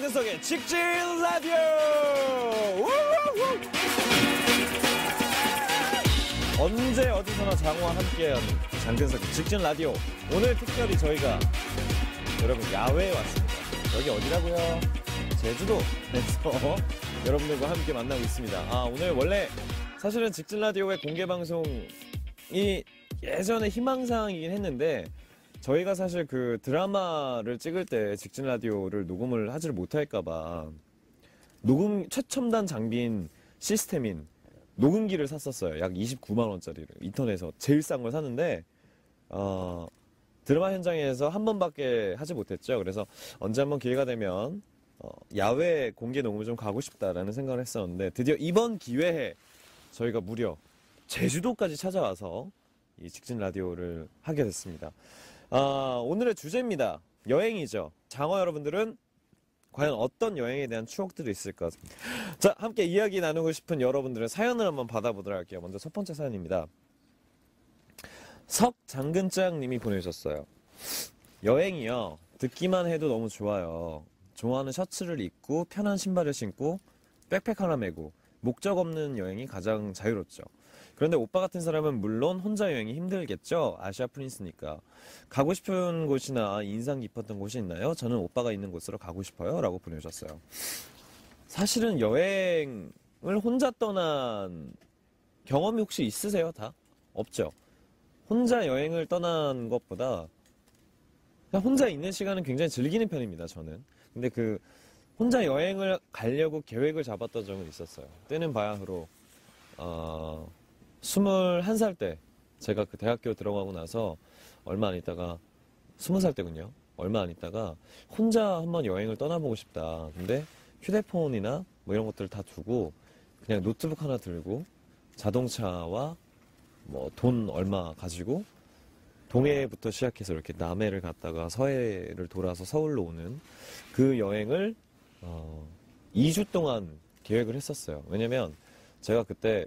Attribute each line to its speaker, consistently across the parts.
Speaker 1: 장근석의 직진 라디오. 언제 어디서나 장어와 함께하는 장근석의 직진 라디오. 오늘 특별히 저희가 여러분 야외에 왔습니다. 여기 어디라고요? 제주도에서 여러분들과 함께 만나고 있습니다. 오늘 원래 사실은 직진 라디오의 공개 방송이 예전에 희망사항이긴 했는데 저희가 사실 그 드라마를 찍을 때 직진 라디오를 녹음을 하지를 못할까봐 녹음 최첨단 장비인 시스템인 녹음기를 샀었어요. 약 29만원짜리를 인터넷에서 제일 싼 걸 샀는데 드라마 현장에서 한 번밖에 하지 못했죠. 그래서 언제 한번 기회가 되면 야외 공개 녹음을 좀 가고 싶다라는 생각을 했었는데 드디어 이번 기회에 저희가 무려 제주도까지 찾아와서 이 직진 라디오를 하게 됐습니다. 오늘의 주제입니다. 여행이죠. 장어 여러분들은 과연 어떤 여행에 대한 추억들이 있을까? 자, 함께 이야기 나누고 싶은 여러분들의 사연을 한번 받아보도록 할게요. 먼저 첫 번째 사연입니다. 석장근짱 님이 보내주셨어요. 여행이요. 듣기만 해도 너무 좋아요. 좋아하는 셔츠를 입고 편한 신발을 신고 백팩 하나 메고 목적 없는 여행이 가장 자유롭죠. 그런데 오빠 같은 사람은 물론 혼자 여행이 힘들겠죠. 아시아 프린스니까. 가고 싶은 곳이나 인상 깊었던 곳이 있나요? 저는 오빠가 있는 곳으로 가고 싶어요. 라고 보내주셨어요. 사실은 여행을 혼자 떠난 경험이 혹시 있으세요? 다? 없죠. 혼자 여행을 떠난 것보다 그냥 혼자 있는 시간은 굉장히 즐기는 편입니다. 저는. 근데 그 혼자 여행을 가려고 계획을 잡았던 적은 있었어요. 때는 바야흐로 21살 때 제가 그 대학교 들어가고 나서 얼마 안 있다가 20살 때군요. 얼마 안 있다가 혼자 한번 여행을 떠나보고 싶다. 근데 휴대폰이나 뭐 이런 것들을 다 두고 그냥 노트북 하나 들고 자동차와 뭐 돈 얼마 가지고 동해부터 시작해서 이렇게 남해를 갔다가 서해를 돌아서 서울로 오는 그 여행을 2주 동안 계획을 했었어요. 왜냐면 제가 그때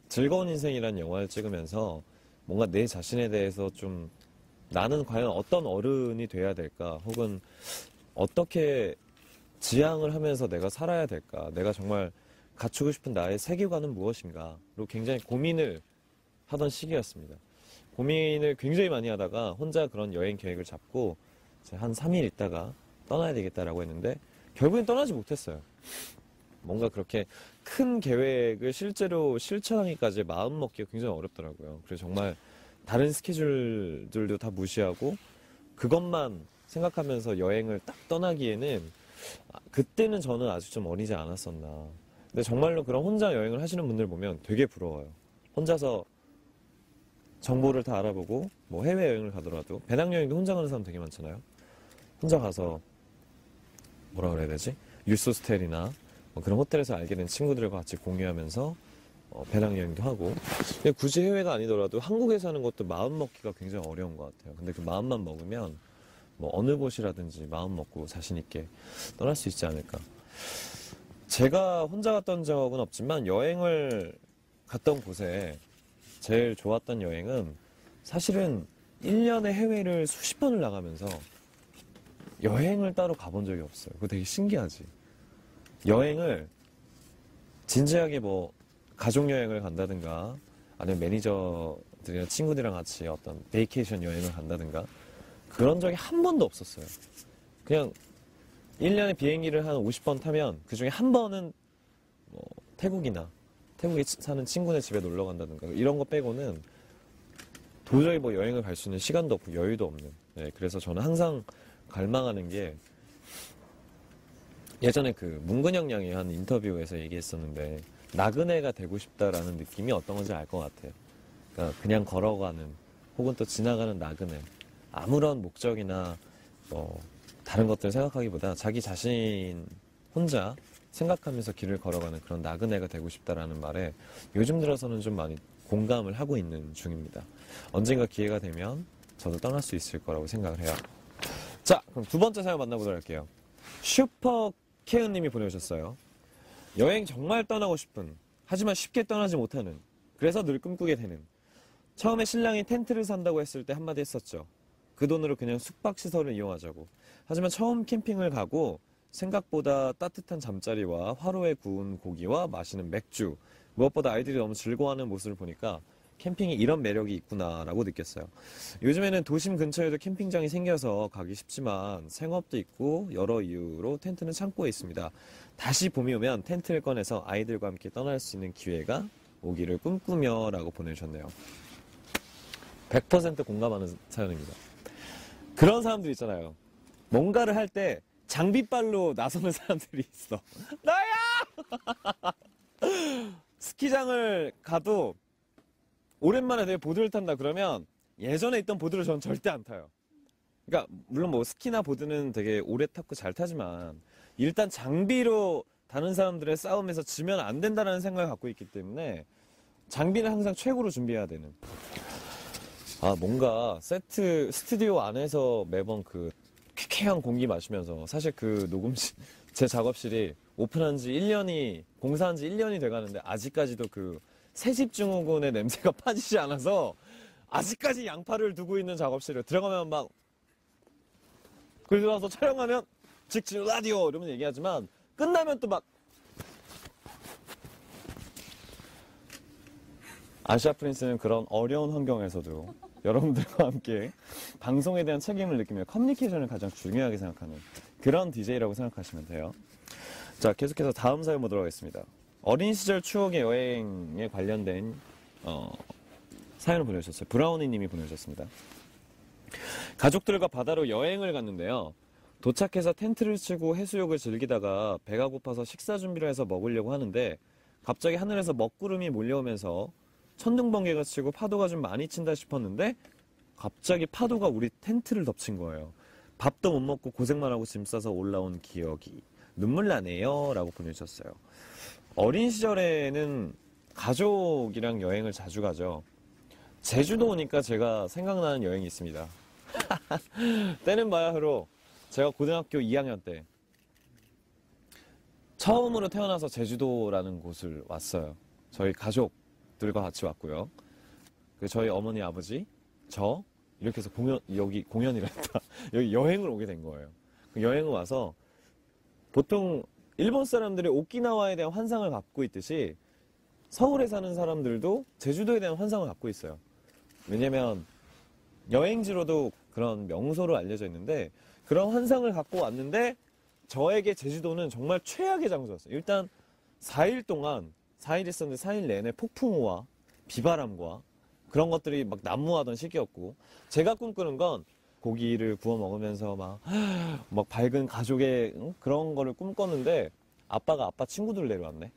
Speaker 1: 즐거운 인생이라는 영화를 찍으면서 뭔가 내 자신에 대해서 좀 나는 과연 어떤 어른이 돼야 될까? 혹은 어떻게 지향을 하면서 내가 살아야 될까? 내가 정말 갖추고 싶은 나의 세계관은 무엇인가? 로 굉장히 고민을 하던 시기였습니다. 고민을 굉장히 많이 하다가 혼자 그런 여행 계획을 잡고 한 3일 있다가 떠나야 되겠다라고 했는데 결국엔 떠나지 못했어요. 뭔가 그렇게 큰 계획을 실제로 실천하기까지 마음 먹기가 굉장히 어렵더라고요. 그래서 정말 다른 스케줄들도 다 무시하고 그것만 생각하면서 여행을 딱 떠나기에는 그때는 저는 아직 좀 어리지 않았었나. 근데 정말로 그런 혼자 여행을 하시는 분들 보면 되게 부러워요. 혼자서 정보를 다 알아보고 뭐 해외여행을 가더라도 배낭여행도 혼자 가는 사람 되게 많잖아요. 혼자 가서 뭐라 그래야 되지? 유소스텔이나 뭐 그런 호텔에서 알게 된 친구들과 같이 공유하면서 배낭여행도 하고 굳이 해외가 아니더라도 한국에서 하는 것도 마음 먹기가 굉장히 어려운 것 같아요. 근데 그 마음만 먹으면 뭐 어느 곳이라든지 마음 먹고 자신 있게 떠날 수 있지 않을까. 제가 혼자 갔던 적은 없지만 여행을 갔던 곳에 제일 좋았던 여행은 사실은 1년에 해외를 수십 번을 나가면서 여행을 따로 가본 적이 없어요. 그거 되게 신기하지. 여행을 진지하게 뭐 가족여행을 간다든가 아니면 매니저들이나 친구들이랑 같이 어떤 베이케이션 여행을 간다든가 그런 적이 한 번도 없었어요. 그냥 1년에 비행기를 한 50번 타면 그 중에 한 번은 뭐 태국에 사는 친구네 집에 놀러 간다든가 이런 거 빼고는 도저히 뭐 여행을 갈 수 있는 시간도 없고 여유도 없는. 네, 그래서 저는 항상 갈망하는 게 예전에 그 문근영 양이 한 인터뷰에서 얘기했었는데 나그네가 되고 싶다라는 느낌이 어떤 건지 알 것 같아요. 그러니까 그냥 걸어가는 혹은 또 지나가는 나그네. 아무런 목적이나 뭐 다른 것들 생각하기보다 자기 자신 혼자 생각하면서 길을 걸어가는 그런 나그네가 되고 싶다라는 말에 요즘 들어서는 좀 많이 공감을 하고 있는 중입니다. 언젠가 기회가 되면 저도 떠날 수 있을 거라고 생각을 해요. 자, 그럼 두 번째 사연 만나보도록 할게요. 슈퍼케은님이 보내주셨어요. 여행 정말 떠나고 싶은, 하지만 쉽게 떠나지 못하는, 그래서 늘 꿈꾸게 되는. 처음에 신랑이 텐트를 산다고 했을 때 한마디 했었죠. 그 돈으로 그냥 숙박시설을 이용하자고. 하지만 처음 캠핑을 가고 생각보다 따뜻한 잠자리와 화로에 구운 고기와 마시는 맥주, 무엇보다 아이들이 너무 즐거워하는 모습을 보니까 캠핑이 이런 매력이 있구나라고 느꼈어요. 요즘에는 도심 근처에도 캠핑장이 생겨서 가기 쉽지만 생업도 있고 여러 이유로 텐트는 창고에 있습니다. 다시 봄이 오면 텐트를 꺼내서 아이들과 함께 떠날 수 있는 기회가 오기를 꿈꾸며 라고 보내주셨네요. 100% 공감하는 사연입니다. 그런 사람들 있잖아요. 뭔가를 할 때 장비빨로 나서는 사람들이 있어. 나야! 스키장을 가도 오랜만에 내가 보드를 탄다 그러면 예전에 있던 보드를 저는 절대 안 타요. 그러니까 물론 뭐 스키나 보드는 되게 오래 탔고 잘 타지만 일단 장비로 다른 사람들의 싸움에서 지면 안 된다는 생각을 갖고 있기 때문에 장비는 항상 최고로 준비해야 되는. 뭔가 스튜디오 안에서 매번 그 쾌쾌한 공기 마시면서 사실 그 녹음실, 제 작업실이 오픈한 지 1년이, 공사한 지 1년이 돼 가는데 아직까지도 그 새집 증후군의 냄새가 빠지지 않아서 아직까지 양파를 두고 있는 작업실을 들어가면 막 그리고 와서 촬영하면 직진 라디오 이러면 얘기하지만 끝나면 또 막 아시아 프린스는 그런 어려운 환경에서도 여러분들과 함께 방송에 대한 책임을 느끼며 커뮤니케이션을 가장 중요하게 생각하는 그런 DJ라고 생각하시면 돼요. 자, 계속해서 다음 사연 보도록 하겠습니다. 어린 시절 추억의 여행에 관련된 사연을 보내주셨어요. 브라우니 님이 보내주셨습니다. 가족들과 바다로 여행을 갔는데요. 도착해서 텐트를 치고 해수욕을 즐기다가 배가 고파서 식사 준비를 해서 먹으려고 하는데 갑자기 하늘에서 먹구름이 몰려오면서 천둥번개가 치고 파도가 좀 많이 친다 싶었는데 갑자기 파도가 우리 텐트를 덮친 거예요. 밥도 못 먹고 고생만 하고 짐 싸서 올라온 기억이 눈물 나네요 라고 보내주셨어요. 어린 시절에는 가족이랑 여행을 자주 가죠. 제주도 오니까 제가 생각나는 여행이 있습니다. 때는 바야흐로 제가 고등학교 2학년 때 처음으로 태어나서 제주도라는 곳을 왔어요. 저희 가족들과 같이 왔고요. 저희 어머니, 아버지, 저 이렇게 해서 여기 공연이랬다. 여기 여행을 오게 된 거예요. 여행을 와서 보통 일본 사람들이 오키나와에 대한 환상을 갖고 있듯이 서울에 사는 사람들도 제주도에 대한 환상을 갖고 있어요. 왜냐면 여행지로도 그런 명소로 알려져 있는데 그런 환상을 갖고 왔는데 저에게 제주도는 정말 최악의 장소였어요. 일단 4일 있었는데 4일 내내 폭풍우와 비바람과 그런 것들이 막 난무하던 시기였고 제가 꿈꾸는 건 고기를 구워 먹으면서 막 밝은 가족의 그런 거를 꿈꿨는데 아빠 친구들 내려왔네.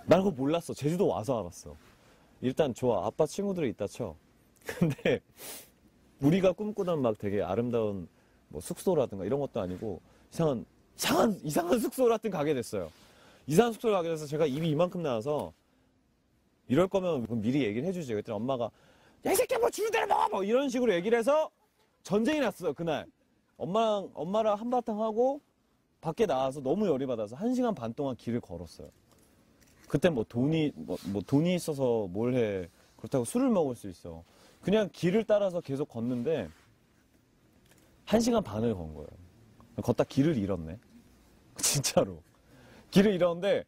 Speaker 1: 난 그거 몰랐어. 제주도 와서 알았어. 일단 좋아. 아빠 친구들이 있다 쳐. 근데 우리가 꿈꾸던 막 되게 아름다운 뭐 숙소라든가 이런 것도 아니고 이상한 숙소 같은 가게 됐어요. 이상한 숙소를 가게 돼서 제가 입이 이만큼 나와서 이럴 거면 미리 얘기를 해주지. 그랬더니 엄마가 야, 이 새끼야 뭐 주는 대로 먹어! 뭐 이런 식으로 얘기를 해서 전쟁이 났어요. 그날 엄마랑 한바탕 하고 밖에 나와서 너무 열이 받아서 1시간 반 동안 길을 걸었어요. 그때 뭐 돈이 있어서 뭘 해. 그렇다고 술을 먹을 수 있어. 그냥 길을 따라서 계속 걷는데 1시간 반을 건 거예요. 걷다 길을 잃었네. 진짜로. 길을 잃었는데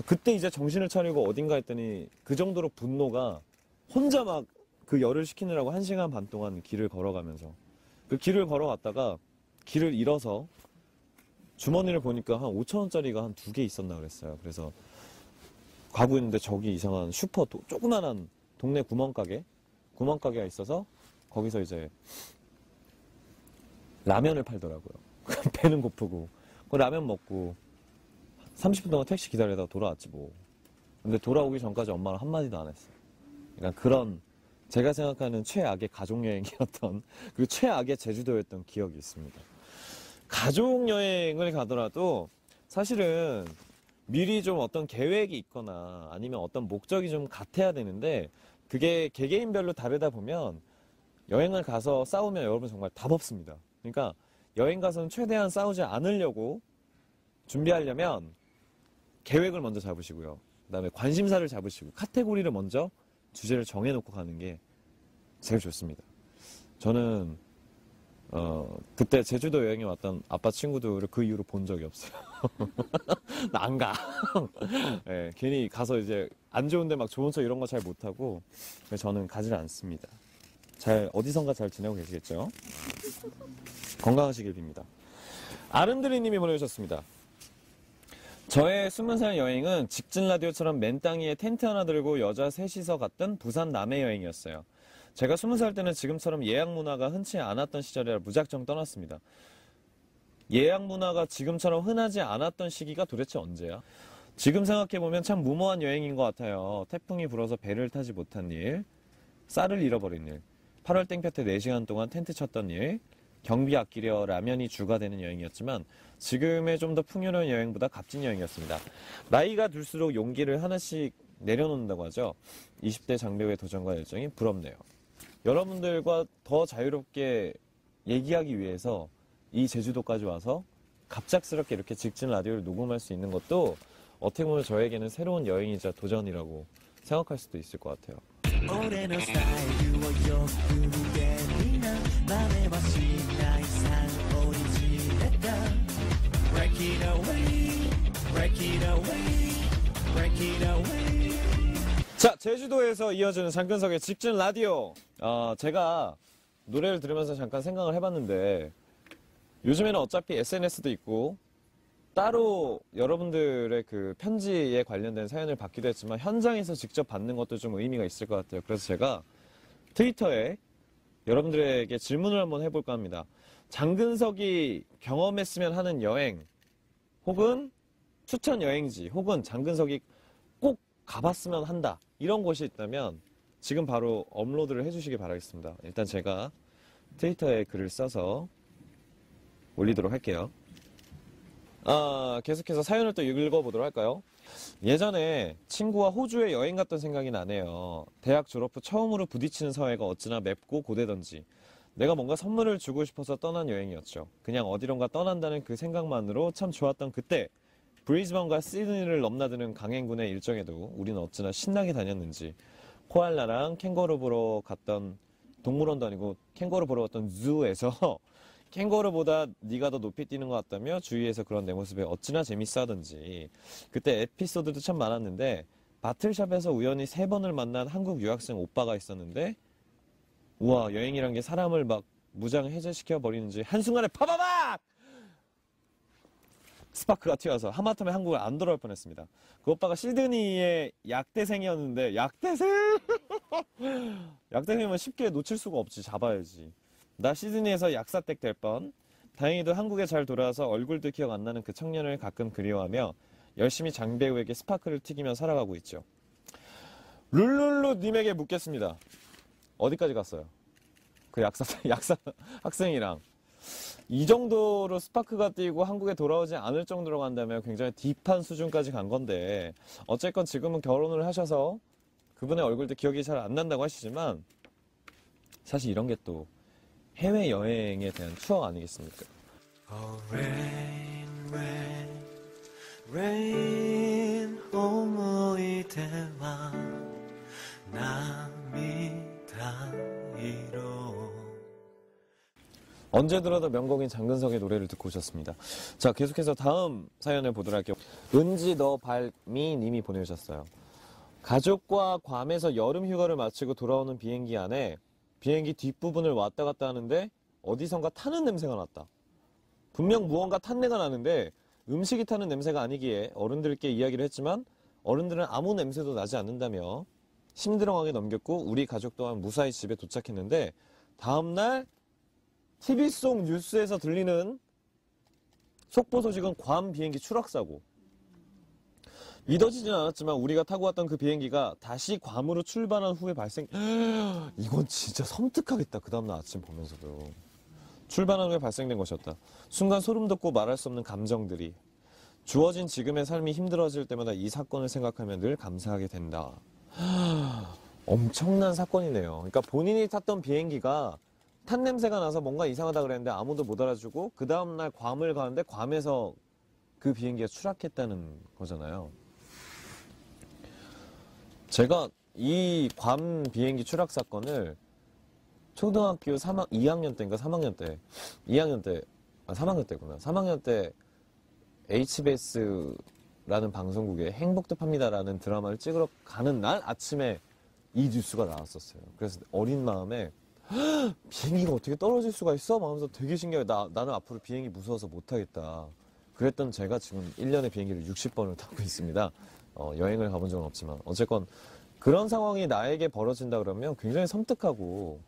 Speaker 1: 그때 이제 정신을 차리고 어딘가 했더니 그 정도로 분노가 혼자 막 그 열을 식히느라고 1시간 반 동안 길을 걸어가면서 그 길을 걸어갔다가 길을 잃어서 주머니를 보니까 한 5,000원짜리가 한 2개 있었나 그랬어요. 그래서 가고 있는데 저기 이상한 조그만한 동네 구멍가게가 있어서 거기서 이제 라면을 팔더라고요. 배는 고프고 그 라면 먹고 30분 동안 택시 기다리다가 돌아왔지 뭐. 근데 돌아오기 전까지 엄마랑 한마디도 안 했어요. 그러니까 그런 제가 생각하는 최악의 가족여행이었던 그리고 최악의 제주도였던 기억이 있습니다. 가족여행을 가더라도 사실은 미리 좀 어떤 계획이 있거나 아니면 어떤 목적이 좀 같아야 되는데 그게 개개인별로 다르다 보면 여행을 가서 싸우면 여러분 정말 답 없습니다. 그러니까 여행 가서는 최대한 싸우지 않으려고 준비하려면 계획을 먼저 잡으시고요. 그 다음에 관심사를 잡으시고 카테고리를 먼저 주제를 정해놓고 가는 게 제일 좋습니다. 저는 그때 제주도 여행에 왔던 아빠 친구들을 그 이후로 본 적이 없어요. 나 안 가. 네, 괜히 가서 이제 안 좋은데 막 좋은 척 이런 거 잘 못하고 저는 가지를 않습니다. 잘 어디선가 잘 지내고 계시겠죠? 건강하시길 빕니다. 아름드리 님이 보내주셨습니다. 저의 20살 여행은 직진 라디오처럼 맨 땅 위에 텐트 하나 들고 여자 셋이서 갔던 부산 남해 여행이었어요. 제가 20살 때는 지금처럼 예약 문화가 흔치 않았던 시절이라 무작정 떠났습니다. 예약 문화가 지금처럼 흔하지 않았던 시기가 도대체 언제야? 지금 생각해보면 참 무모한 여행인 것 같아요. 태풍이 불어서 배를 타지 못한 일, 쌀을 잃어버린 일, 8월 땡볕에 4시간 동안 텐트 쳤던 일, 경비 아끼려 라면이 주가 되는 여행이었지만 지금의 좀 더 풍요로운 여행보다 값진 여행이었습니다. 나이가 들수록 용기를 하나씩 내려놓는다고 하죠. 20대 장배우의 도전과 열정이 부럽네요. 여러분들과 더 자유롭게 얘기하기 위해서 이 제주도까지 와서 갑작스럽게 이렇게 직진 라디오를 녹음할 수 있는 것도 어떻게 보면 저에게는 새로운 여행이자 도전이라고 생각할 수도 있을 것 같아요. 자, 제주도에서 이어지는 장근석의 직진 라디오. 제가 노래를 들으면서 잠깐 생각을 해봤는데 요즘에는 어차피 SNS도 있고 따로 여러분들의 그 편지에 관련된 사연을 받기도 했지만 현장에서 직접 받는 것도 좀 의미가 있을 것 같아요. 그래서 제가 트위터에 여러분들에게 질문을 한번 해볼까 합니다. 장근석이 경험했으면 하는 여행 혹은 추천 여행지 혹은 장근석이 꼭 가봤으면 한다 이런 곳이 있다면 지금 바로 업로드를 해주시기 바라겠습니다. 일단 제가 트위터에 글을 써서 올리도록 할게요. 계속해서 사연을 또 읽어보도록 할까요? 예전에 친구와 호주에 여행 갔던 생각이 나네요. 대학 졸업 후 처음으로 부딪히는 사회가 어찌나 맵고 고되던지 내가 뭔가 선물을 주고 싶어서 떠난 여행이었죠. 그냥 어디론가 떠난다는 그 생각만으로 참 좋았던 그때 브리즈번과 시드니를 넘나드는 강행군의 일정에도 우리는 어찌나 신나게 다녔는지 코알라랑 캥거루 보러 갔던 동물원도 아니고 캥거루 보러 갔던 주에서 캥거루보다 네가 더 높이 뛰는 것 같다며 주위에서 그런 내 모습에 어찌나 재밌어 하던지 그때 에피소드도 참 많았는데 바틀샵에서 우연히 3번을 만난 한국 유학생 오빠가 있었는데 우와 여행이란 게 사람을 막 무장 해제시켜 버리는지 한순간에 파바박! 스파크가 튀어서 하마터면 한국을 안 돌아올 뻔했습니다. 그 오빠가 시드니의 약대생이었는데 약대생! 약대생이면 쉽게 놓칠 수가 없지. 잡아야지. 나 시드니에서 약사댁 될 뻔. 다행히도 한국에 잘 돌아와서 얼굴도 기억 안 나는 그 청년을 가끔 그리워하며 열심히 장배우에게 스파크를 튀기며 살아가고 있죠. 룰룰루님에게 묻겠습니다. 어디까지 갔어요? 그 약사 학생이랑. 이 정도로 스파크가 뛰고 한국에 돌아오지 않을 정도로 간다면 굉장히 딥한 수준까지 간 건데 어쨌건 지금은 결혼을 하셔서 그분의 얼굴도 기억이 잘 안 난다고 하시지만 사실 이런 게 또 해외여행에 대한 추억 아니겠습니까? Oh, rain, rain, rain, 思い出は涙色 언제 들어도 명곡인 장근석의 노래를 듣고 오셨습니다. 자, 계속해서 다음 사연을 보도록 할게요. 은지 너 발미 님이 보내주셨어요. 가족과 괌에서 여름 휴가를 마치고 돌아오는 비행기 안에 비행기 뒷부분을 왔다 갔다 하는데 어디선가 타는 냄새가 났다. 분명 무언가 탄내가 나는데 음식이 타는 냄새가 아니기에 어른들께 이야기를 했지만 어른들은 아무 냄새도 나지 않는다며 심드렁하게 넘겼고 우리 가족 또한 무사히 집에 도착했는데 다음날 TV 속 뉴스에서 들리는 속보 소식은 괌 비행기 추락사고. 믿어지진 않았지만 우리가 타고 왔던 그 비행기가 다시 괌으로 출발한 후에 이건 진짜 섬뜩하겠다. 그 다음날 아침 보면서도. 출발한 후에 발생된 것이었다. 순간 소름 돋고 말할 수 없는 감정들이. 주어진 지금의 삶이 힘들어질 때마다 이 사건을 생각하면 늘 감사하게 된다. 엄청난 사건이네요. 그러니까 본인이 탔던 비행기가 탄 냄새가 나서 뭔가 이상하다 그랬는데 아무도 못 알아주고 그 다음날 괌을 가는데 괌에서 그 비행기가 추락했다는 거잖아요. 제가 이 괌 비행기 추락 사건을 초등학교 2학년 때인가 3학년 때, 2학년 때, 3학년 때구나. 3학년 때 HBS라는 방송국에 행복도 팝니다라는 드라마를 찍으러 가는 날 아침에 이 뉴스가 나왔었어요. 그래서 어린 마음에 비행기가 어떻게 떨어질 수가 있어? 막 하면서 되게 신기해. 나는 앞으로 비행기 무서워서 못하겠다. 그랬던 제가 지금 1년에 비행기를 60번을 타고 있습니다. 여행을 가본 적은 없지만. 어쨌건 그런 상황이 나에게 벌어진다 그러면 굉장히 섬뜩하고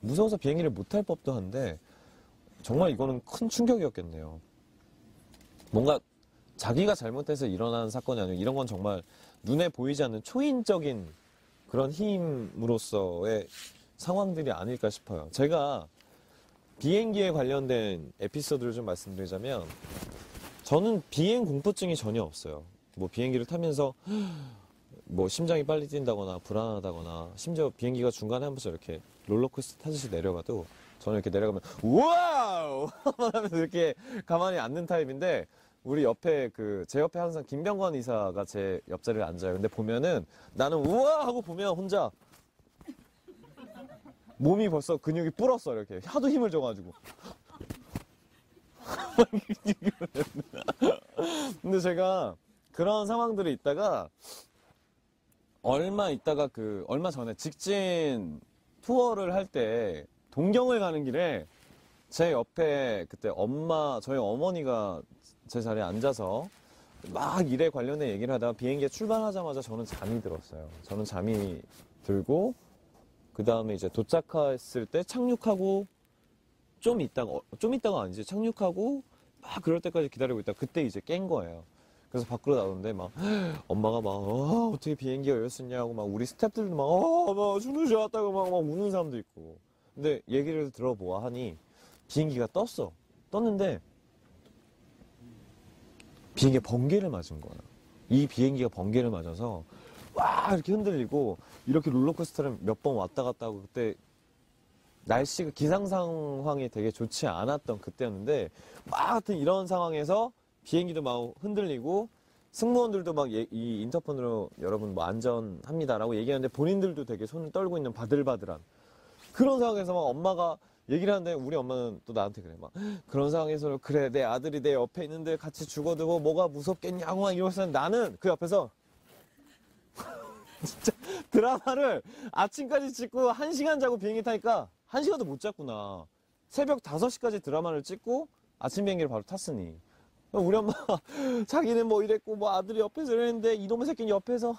Speaker 1: 무서워서 비행기를 못 탈 법도 한데 정말 이거는 큰 충격이었겠네요. 뭔가 자기가 잘못해서 일어난 사건이 아니고 이런 건 정말 눈에 보이지 않는 초인적인 그런 힘으로서의 상황들이 아닐까 싶어요. 제가 비행기에 관련된 에피소드를 좀 말씀드리자면 저는 비행 공포증이 전혀 없어요. 뭐 비행기를 타면서 뭐 심장이 빨리 뛴다거나 불안하다거나 심지어 비행기가 중간에 한 번씩 이렇게 롤러코스터 타듯이 내려가도 저는 이렇게 내려가면 우와우 하면서 이렇게 가만히 앉는 타입인데 우리 옆에 제 옆에 항상 김병관 이사가 제 옆자리에 앉아요. 근데 보면은 나는 우와 하고 보면 혼자 몸이 벌써 근육이 불었어 이렇게 하도 힘을 줘가지고 근데 제가 그런 상황들이 있다가 얼마 전에 직진 투어를 할 때 동경을 가는 길에 제 옆에 그때 저희 어머니가 제 자리에 앉아서 막 일에 관련된 얘기를 하다가 비행기에 출발하자마자 저는 잠이 들었어요. 저는 잠이 들고 그 다음에 이제 도착했을 때 착륙하고 좀 있다가 아니지. 착륙하고 막 그럴 때까지 기다리고 있다. 그때 이제 깬 거예요. 그래서 밖으로 나오는데 막 엄마가 막 어떻게 비행기가 열렸었냐고 막 우리 스태프들도 막 죽는 줄 알았다고 막 우는 사람도 있고. 근데 얘기를 들어보아 하니 비행기가 떴는데 비행기가 번개를 맞은 거야. 이 비행기가 번개를 맞아서 와 이렇게 흔들리고 이렇게 롤러코스터를 몇 번 왔다 갔다 하고 그때 날씨가 기상 상황이 되게 좋지 않았던 그때였는데 막 하여튼 이런 상황에서 비행기도 막 흔들리고 승무원들도 막 이 인터폰으로 여러분 뭐 안전합니다라고 얘기하는데 본인들도 되게 손을 떨고 있는 바들바들한 그런 상황에서 막 엄마가 얘기를 하는데 우리 엄마는 또 나한테 그래 막 그런 상황에서는 그래 내 아들이 내 옆에 있는데 같이 죽어도 뭐 뭐가 무섭겠냐고 막 이러면서 나는 그 옆에서 진짜 드라마를 아침까지 찍고 1시간 자고 비행기 타니까 1시간도 못 잤구나. 새벽 5시까지 드라마를 찍고 아침 비행기를 바로 탔으니 우리 엄마 자기는 뭐 이랬고 뭐 아들이 옆에서 이랬는데 이놈의 새끼는 옆에서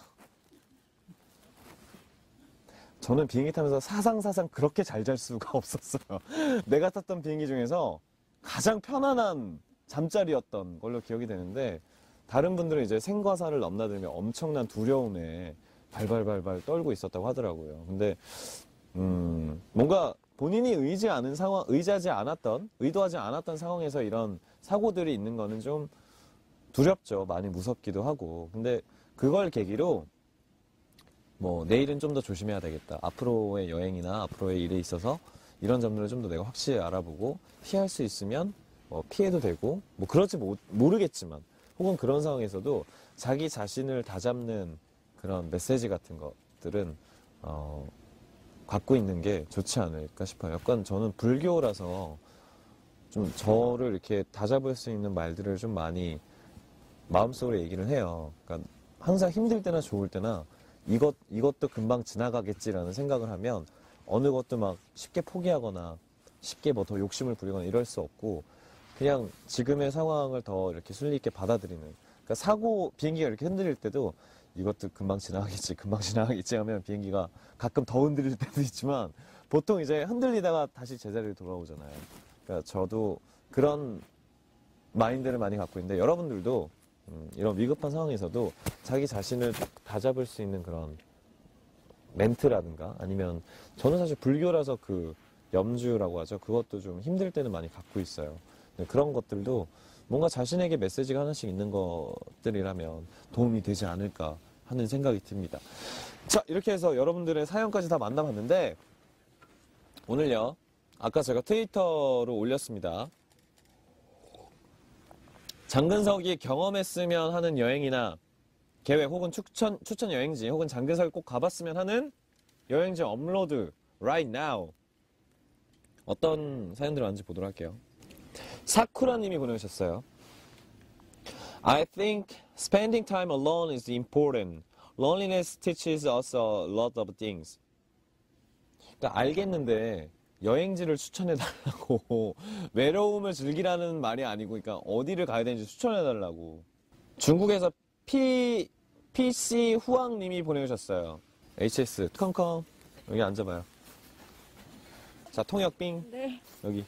Speaker 1: 저는 비행기 타면서 사상 그렇게 잘 잘 수가 없었어요. 내가 탔던 비행기 중에서 가장 편안한 잠자리였던 걸로 기억이 되는데 다른 분들은 이제 생과 사를 넘나들며 엄청난 두려움에 발발발발 떨고 있었다고 하더라고요. 근데 뭔가 본인이 의도하지 않았던 상황에서 이런 사고들이 있는 거는 좀 두렵죠. 많이 무섭기도 하고. 근데 그걸 계기로 뭐 내일은 좀 더 조심해야 되겠다. 앞으로의 여행이나 앞으로의 일에 있어서 이런 점들을 좀 더 내가 확실히 알아보고 피할 수 있으면 피해도 되고 뭐 그럴지 모르겠지만 혹은 그런 상황에서도 자기 자신을 다잡는 그런 메시지 같은 것들은 갖고 있는 게 좋지 않을까 싶어요. 약간 저는 불교라서 좀 저를 이렇게 다잡을 수 있는 말들을 좀 많이 마음속으로 얘기를 해요. 그러니까 항상 힘들 때나 좋을 때나 이것도 금방 지나가겠지라는 생각을 하면 어느 것도 막 쉽게 포기하거나 쉽게 뭐 더 욕심을 부리거나 이럴 수 없고 그냥 지금의 상황을 더 이렇게 순리 있게 받아들이는. 그러니까 비행기가 이렇게 흔들릴 때도 이것도 금방 지나가겠지 하면 비행기가 가끔 더 흔들릴 때도 있지만 보통 이제 흔들리다가 다시 제자리로 돌아오잖아요. 그러니까 저도 그런 마인드를 많이 갖고 있는데 여러분들도 이런 위급한 상황에서도 자기 자신을 다잡을 수 있는 그런 멘트라든가 아니면 저는 사실 불교라서 그 염주라고 하죠. 그것도 좀 힘들 때는 많이 갖고 있어요. 그런 것들도 뭔가 자신에게 메시지가 하나씩 있는 것들이라면 도움이 되지 않을까 하는 생각이 듭니다. 자, 이렇게 해서 여러분들의 사연까지 다 만나봤는데 오늘요. 아까 제가 트위터로 올렸습니다. 장근석이 경험했으면 하는 여행이나 계획 혹은 추천 여행지 혹은 장근석이 꼭 가봤으면 하는 여행지 업로드 right now 어떤 사연들이 왔는지 보도록 할게요. 사쿠라님이 보내주셨어요. I think spending time alone is important. Loneliness teaches us a lot of things. 그러니까 알겠는데 여행지를 추천해달라고 외로움을 즐기라는 말이 아니고 그러니까 어디를 가야 되는지 추천해달라고. 중국에서 PC 후왕님이 보내주셨어요. HS 컴컴 여기 앉아봐요. 자 통역빙
Speaker 2: 네.
Speaker 1: 여기.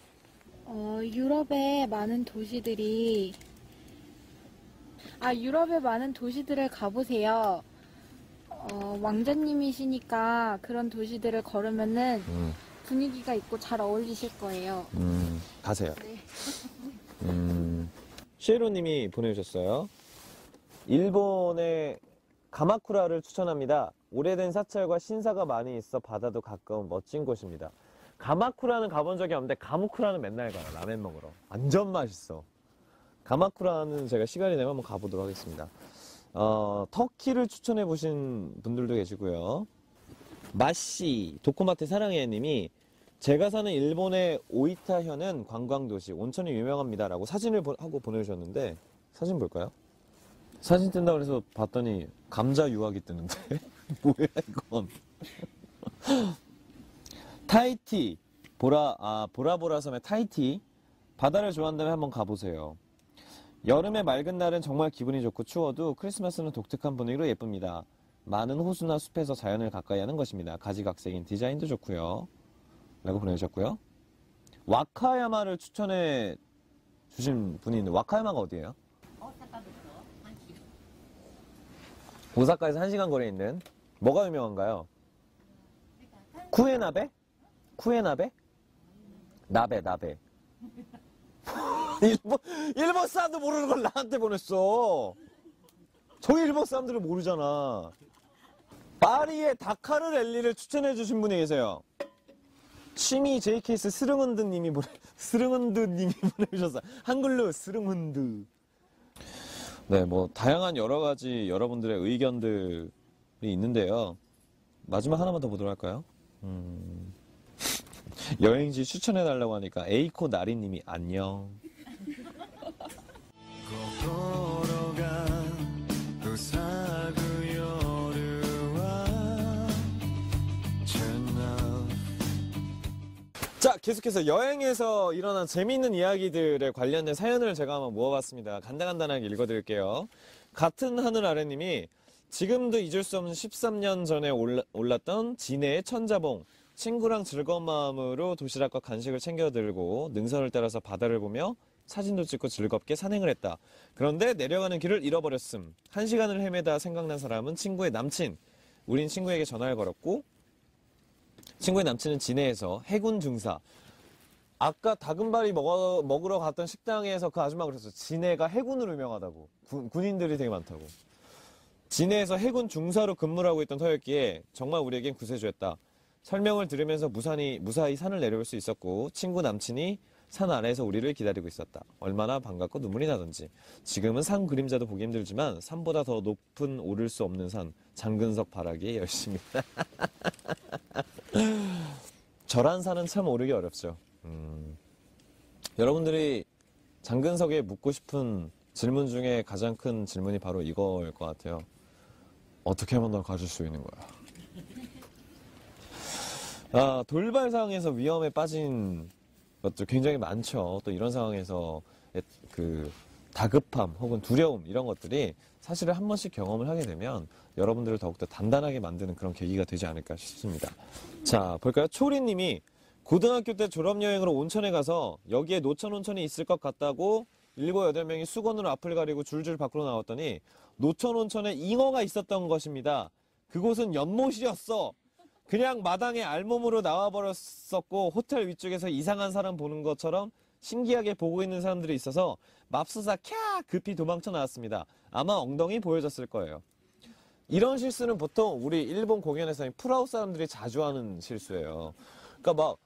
Speaker 2: 유럽의 많은 도시들이 유럽의 많은 도시들을 가보세요. 왕자님이시니까 그런 도시들을 걸으면은 분위기가 있고 잘 어울리실 거예요.
Speaker 1: 가세요.
Speaker 2: 네.
Speaker 1: 시에로님이 보내주셨어요. 일본의 가마쿠라를 추천합니다. 오래된 사찰과 신사가 많이 있어 바다도 가까운 멋진 곳입니다. 가마쿠라는 가본 적이 없는데 가무쿠라는 맨날 가요. 라멘 먹으러. 완전 맛있어. 가마쿠라는 제가 시간이 되면 한번 가보도록 하겠습니다. 터키를 추천해 보신 분들도 계시고요. 마씨 도코마테 사랑해 님이 제가 사는 일본의 오이타현은 관광도시 온천이 유명합니다라고 사진을 하고 보내주셨는데 사진 볼까요? 사진 뜬다고 해서 봤더니 감자 유학이 뜨는데 뭐야 이건. 타이티 보라보라 섬의 타이티 바다를 좋아한다면 한번 가보세요. 여름의 맑은 날은 정말 기분이 좋고 추워도 크리스마스는 독특한 분위기로 예쁩니다. 많은 호수나 숲에서 자연을 가까이 하는 것입니다. 가지각색인 디자인도 좋고요. 라고 보내주셨고요. 와카야마를 추천해 주신 분이 있는데 와카야마가 어디예요? 오사카에서 1시간 거리에 있는 뭐가 유명한가요? 쿠에나베? 쿠에나베? 나베 일본 사람도 모르는 걸 나한테 보냈어. 저 일본 사람들을 모르잖아. 파리의 다카르 랠리를 추천해 주신 분이 계세요. 취미 JKS 스릉은드님이 보내주셨어요. 한글로 스릉은드. 네, 뭐 다양한 여러 가지 여러분들의 의견들이 있는데요. 마지막 하나만 더 보도록 할까요? 여행지 추천해달라고 하니까 에이코 나리님이 안녕. 자, 계속해서 여행에서 일어난 재미있는 이야기들에 관련된 사연을 제가 한번 모아봤습니다. 간단하게 읽어드릴게요. 같은 하늘 아래님이 지금도 잊을 수 없는 13년 전에 올랐던 진해의 천자봉. 친구랑 즐거운 마음으로 도시락과 간식을 챙겨 들고 능선을 따라서 바다를 보며 사진도 찍고 즐겁게 산행을 했다. 그런데 내려가는 길을 잃어버렸음. 1시간을 헤매다 생각난 사람은 친구의 남친. 우린 친구에게 전화를 걸었고 친구의 남친은 진해에서 해군 중사. 아까 다금바리 먹으러 갔던 식당에서 그 아줌마가 그랬어요. 진해가 해군으로 유명하다고. 군인들이 되게 많다고. 진해에서 해군 중사로 근무를 하고 있던 터였기에 정말 우리에겐 구세주였다. 설명을 들으면서 무사히 산을 내려올 수 있었고 친구 남친이 산 아래에서 우리를 기다리고 있었다. 얼마나 반갑고 눈물이 나던지. 지금은 산 그림자도 보기 힘들지만 산보다 더 높은 오를 수 없는 산 장근석 바라기에 열심히. 저란 산은 참 오르기 어렵죠. 여러분들이 장근석에 묻고 싶은 질문 중에 가장 큰 질문이 바로 이거일 것 같아요. 어떻게 하면 널 가질 수 있는 거야? 돌발 상황에서 위험에 빠진 것도 굉장히 많죠. 또 이런 상황에서 그 다급함 혹은 두려움 이런 것들이 사실은 한 번씩 경험을 하게 되면 여러분들을 더욱더 단단하게 만드는 그런 계기가 되지 않을까 싶습니다. 자, 볼까요? 초리님이 고등학교 때 졸업여행으로 온천에 가서 여기에 노천 온천이 있을 것 같다고 7, 8명이 수건으로 앞을 가리고 줄줄 밖으로 나왔더니 노천 온천에 잉어가 있었던 것입니다. 그곳은 연못이었어. 그냥 마당에 알몸으로 나와버렸었고 호텔 위쪽에서 이상한 사람 보는 것처럼 신기하게 보고 있는 사람들이 있어서 맙소사 캬 급히 도망쳐 나왔습니다. 아마 엉덩이 보여졌을 거예요. 이런 실수는 보통 우리 일본 공연에서 프라우 사람들이 자주 하는 실수예요. 그러니까 막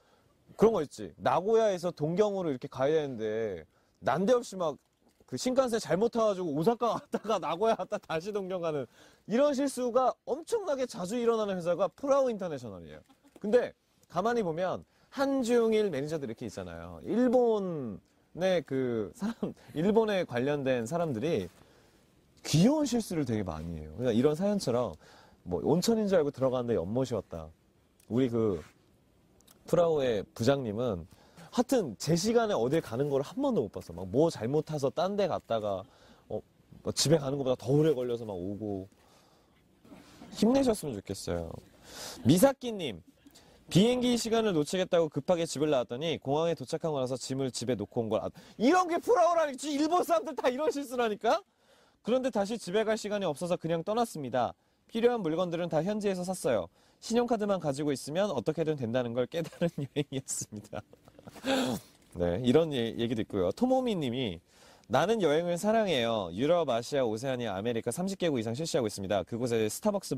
Speaker 1: 그런 거 있지. 나고야에서 동경으로 이렇게 가야 되는데 난데없이 막 그 신칸센 잘못 타가지고 오사카 갔다가 나고야 갔다 다시 동경 가는 이런 실수가 엄청나게 자주 일어나는 회사가 프라우 인터내셔널이에요. 근데 가만히 보면 한중일 매니저들 이렇게 있잖아요. 일본의 그 사람, 일본에 관련된 사람들이 귀여운 실수를 되게 많이 해요. 그러니까 이런 사연처럼 뭐 온천인 줄 알고 들어갔는데 연못이 왔다. 우리 그 프라우의 부장님은 하여튼 제 시간에 어딜 가는 걸 한 번도 못 봤어. 막 뭐 잘못 타서 딴 데 갔다가 뭐 집에 가는 것보다 더 오래 걸려서 막 오고. 힘내셨으면 좋겠어요. 미사키님, 비행기 시간을 놓치겠다고 급하게 집을 나왔더니 공항에 도착하고 나서 짐을 집에 놓고 온 걸. 이런 게 프라우라니. 일본 사람들 다 이런 실수라니까? 그런데 다시 집에 갈 시간이 없어서 그냥 떠났습니다. 필요한 물건들은 다 현지에서 샀어요. 신용카드만 가지고 있으면 어떻게든 된다는 걸 깨달은 여행이었습니다. 네, 이런 얘기도 있고요. 토모미 님이 나는 여행을 사랑해요. 유럽, 아시아, 오세아니아, 아메리카 30개국 이상 실시하고 있습니다. 그곳에 스타벅스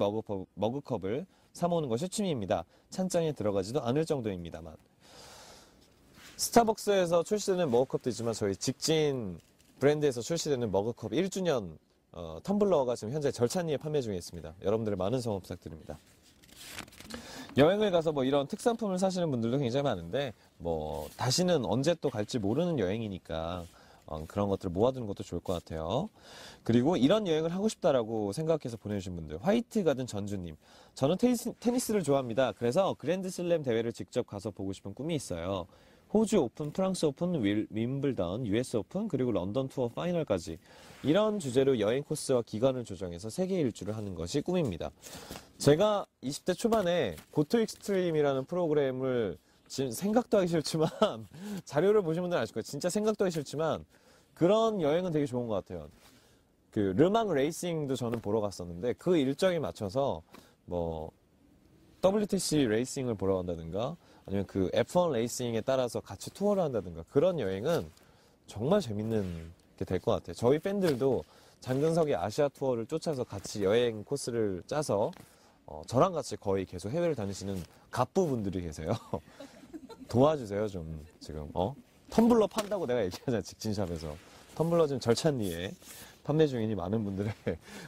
Speaker 1: 머그컵을 사모으는 것이 취미입니다. 찬장에 들어가지도 않을 정도입니다만. 스타벅스에서 출시되는 머그컵도 있지만 저희 직진 브랜드에서 출시되는 머그컵 1주년 텀블러가 지금 현재 절찬리에 판매 중에 있습니다. 여러분들의 많은 성원 부탁드립니다. 여행을 가서 뭐 이런 특산품을 사시는 분들도 굉장히 많은데 뭐 다시는 언제 또 갈지 모르는 여행이니까 그런 것들을 모아두는 것도 좋을 것 같아요. 그리고 이런 여행을 하고 싶다라고 생각해서 보내주신 분들, 화이트 가든 전주님. 저는 테니스를 좋아합니다. 그래서 그랜드슬램 대회를 직접 가서 보고 싶은 꿈이 있어요. 호주 오픈, 프랑스 오픈, 윈블던, US 오픈, 그리고 런던 투어 파이널까지 이런 주제로 여행 코스와 기간을 조정해서 세계 일주를 하는 것이 꿈입니다. 제가 20대 초반에 고토 익스트림이라는 프로그램을 지금 생각도 하기 싫지만 자료를 보신 분들은 아실 거예요. 진짜 생각도 하기 싫지만 그런 여행은 되게 좋은 것 같아요. 그 르망 레이싱도 저는 보러 갔었는데 그 일정에 맞춰서 뭐 WTC 레이싱을 보러 간다든가 아니면 그 F1 레이싱에 따라서 같이 투어를 한다든가 그런 여행은 정말 재밌는 게 될 것 같아요. 저희 팬들도 장근석의 아시아 투어를 쫓아서 같이 여행 코스를 짜서 저랑 같이 거의 계속 해외를 다니시는 갑부분들이 계세요. 도와주세요 좀 지금 텀블러 판다고 내가 얘기하잖아. 직진샵에서 텀블러 지금 절찬리에 판매 중이니 많은 분들의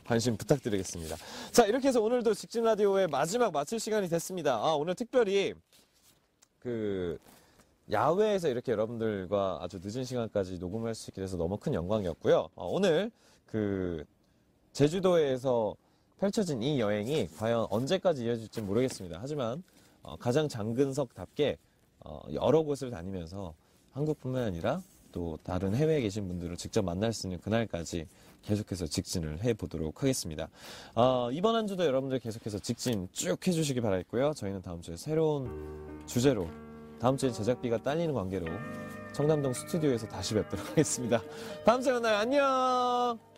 Speaker 1: 관심 부탁드리겠습니다. 자, 이렇게 해서 오늘도 직진 라디오의 마지막 마칠 시간이 됐습니다. 오늘 특별히 그 야외에서 이렇게 여러분들과 아주 늦은 시간까지 녹음할 수 있게 돼서 너무 큰 영광이었고요. 오늘 그 제주도에서 펼쳐진 이 여행이 과연 언제까지 이어질지 모르겠습니다. 하지만 가장 장근석답게 여러 곳을 다니면서 한국뿐만 아니라 또 다른 해외에 계신 분들을 직접 만날 수 있는 그날까지 계속해서 직진을 해보도록 하겠습니다. 이번 한 주도 여러분들 계속해서 직진 쭉 해주시기 바라겠고요. 저희는 다음 주에 새로운 주제로 다음 주에 제작비가 딸리는 관계로 청담동 스튜디오에서 다시 뵙도록 하겠습니다. 다음 주에 만나요. 안녕!